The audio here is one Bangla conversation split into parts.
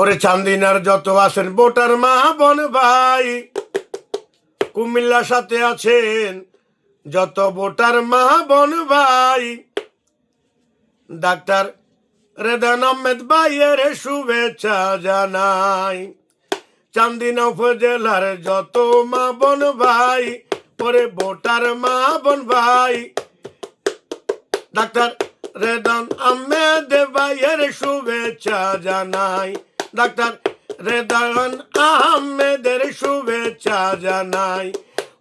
ওরে চান্দিনার যত আছেন ভোটার মা বোন ভাই, কুমিল্লার সাথে আছেন যত ভোটার মা বোন ভাই, ডাক্তার রেদান আহমেদ ভাইয়ের শুভেচ্ছা জানাই। চান্দিনা উপজেলার যত মা বোন ভাই, ওরে ভোটার মা বোন ভাই, ডাক্তার রেদান আহমেদ ভাইয়ের শুভেচ্ছা জানাই। ডাক্তার রেদান আহমেদের শুভেচ্ছা জানাই।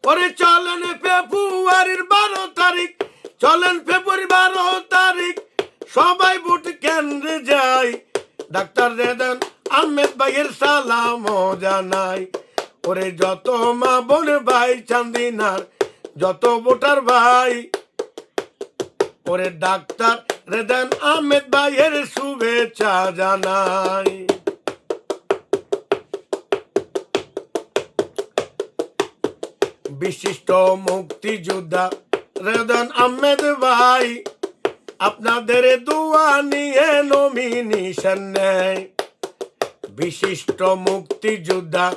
ওরে চলেন ফেব্রুয়ারির 12 তারিখ, চলেন ফেব্রুয়ারি 12 তারিখ, সবাই ভোট কেন্দ্রে যাই। ডাক্তার রেদান আহমেদ ভাইয়ের সালাম জানাই। ওরে যত মা বোন ভাই, চান্দিনার যত ভোটার ভাই, ওরে ডাক্তার রেদান আহমেদ ভাইয়ের শুভেচ্ছা জানাই। বিশিষ্ট মুক্তিযোদ্ধা রেদান আহমেদ ভাই, আপনাদের দোয়া নিয়ে নমিনেশন নেয়। বিশিষ্ট মুক্তিযোদ্ধা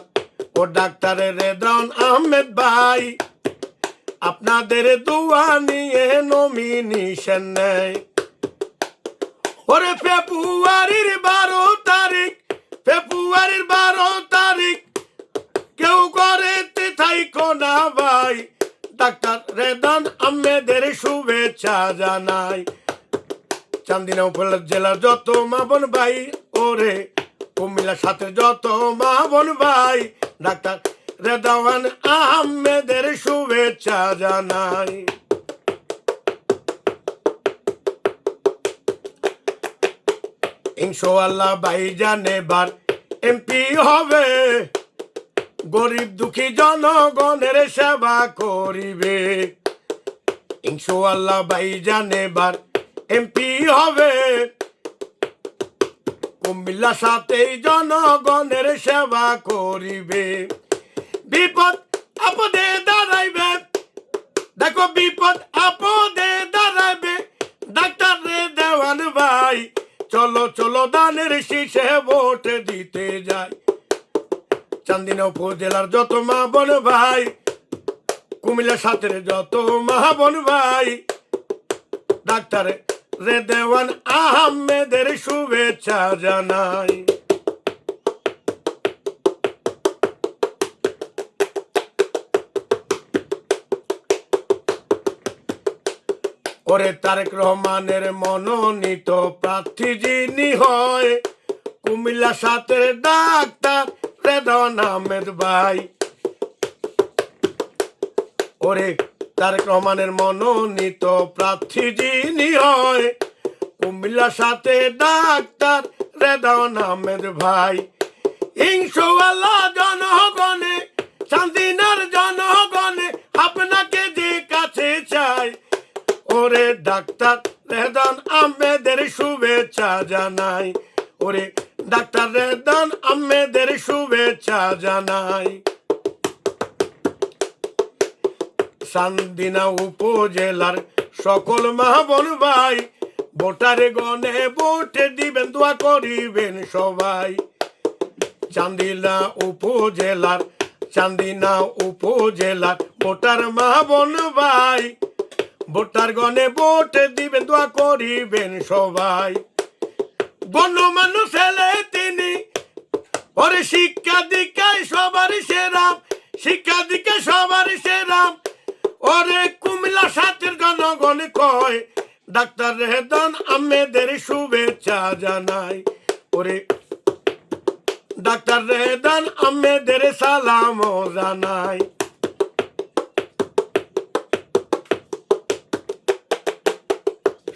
ও ডাক্তার রেদান আহমেদ ভাই, আপনাদের দোয়া নিয়ে নমিনেশন নেয়। ওরে ফেব্রুয়ারির 12 তারিখ, ফেব্রুয়ারির 12 তারিখ, কেউ করেতে থাইকো না ভাই, ডাক্তার রেদান আহমেদের শুভেচ্ছা জানাই। চান্দিনা উপজেলার যত মা বোন ভাই, ওরে কুমিল্লার সাথে যত মা বোন ভাই, ডাক্তার রেদান আহমেদের শুভেচ্ছা জানাই। ইনশাআল্লাহ ভাইজান এবার এমপি হবে, গরিব দুঃখী জনগণের সেবা করিবে। ইনশাআল্লাহ ভাইজান এবার এমপি হবে, কুমিল্লার সাথে জনগণের সেবা করিবে। বিপদ আপদে দাঁড়াইবে, দেখো বিপদ আপদে দাঁড়াইবে, ডাক্তার রেদান ভাই, চলো চলো দানের শীষে ভোট দিতে যাই। চান্দিনা উপজেলার যত মা বোন ভাই, কুমিল্লার সাথে যত মা বোন ভাই, ডাক্তার রেদান আহমেদের শুভেচ্ছা জানাই। ওরে তারেক রহমানের মনোনীত প্রার্থী যিনি হয়, কুমিল্লার সাথে ডাক্তার রেদান আহমেদ ভাই। ওরে তারেক রহমানের মনোনীত প্রার্থী যিনি হয়, কুমিল্লার সাথে ডাক্তার রেদান আহমেদ ভাই। ইনশাআল্লাহ জনগণে, চান্দিনার জনগণে আপনাকে যে কাছে চাই, ওরে ডাক্তার রেদান আহমেদের শুভেচ্ছা জানাই। ওরে ডাক্তার রেদান আহমেদের শুভেচ্ছা জানাই। চান্দিনা উপজেলার সকল মা বোন ভাই, ভোটারে গণে ভোট দিবেন, দোয়া করিবেন সবাই। চান্দিনা উপজেলার ভোটার মা বোন ভাই, ভোটার গণে ভোট দিবেন, দোয়া করিবেন সবাই। গণমানুষ ছেলে তিনি, ওরে শিক্ষা দীক্ষায় সবার সেরা, শিক্ষা দীক্ষায় সবার সেরা। ওরে কুমিল্লা সাথের জনগণ কয়, ডাক্তার রেদান আহমেদের শুভেচ্ছা জানাই। ওরে ডাক্তার রেদান আহমেদের সালাম জানাই।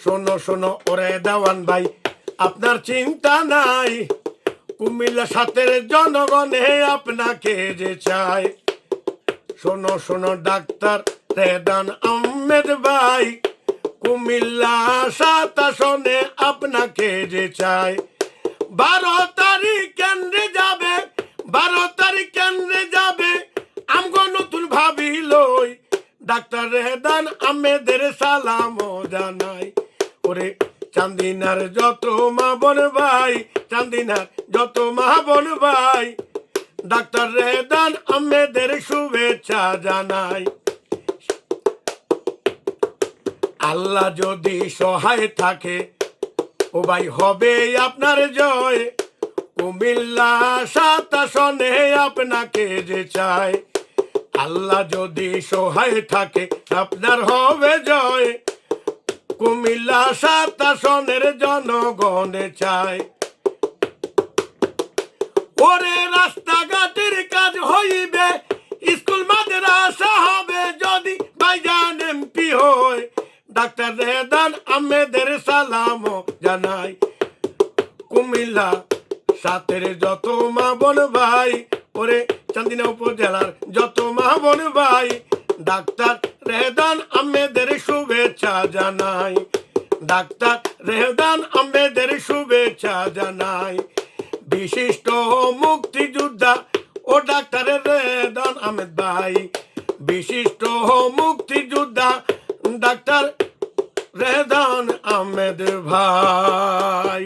শোনো শোনো ওরে দেওয়ান ভাই, আপনার চিন্তা নাই, কুমিল্লা সাথের জনগণে আপনাকে যে চায়। শোনো শোনো ডাক্তার রেদান আহমেদ ভাই, কুমিল্লা 7 আসনে আপনাকে যে চায়। 12 তারিখ কেন্দ্রে যাবে, 12 তারিখ কেন্দ্রে যাবে, আমগো নতুন ভাবিলই, ডাক্তার রেদান আহমেদের সালাম জানাই। ওরে চান্দিনার যত মা বোন ভাই, চান্দিনার যত মা বোন ভাই, ডাক্তার রেহদান আহমেদের শুভেচ্ছা জানাই। আল্লাহ যদি সহায় থাকে ও ভাই হবে আপনার জয়, কুমিল্লা 7 আসনে আপনাকে যে চায়। আল্লাহ যদি সহায় থাকে আপনার হবে জয়, কুমিল্লা 7 আসনের জনগণে চায়। ওরে রাস্তাঘাটের কাজ হইবে, স্কুল মাদ্রাসা হবে যদি ভাইজান এমপি হয়, ডাক্তার রেহদান আহমেদের সালাম জানাই। কুমিল্লা 7 যত মা বোন ভাই, ওরে চান্দিনা উপজেলার যত মা বোন ভাই, ডাক্তার রেহদান আহমেদের শুভেচ্ছা জানাই। ডাক্তার রেহদান আহমেদের শুভেচ্ছা জানাই। বিশিষ্ট মুক্তিযোদ্ধা ও ডাক্তার রেহদান আহমেদ ভাই, বিশিষ্ট মুক্তিযোদ্ধা ডাক্তার রেহদান আহমেদ ভাই।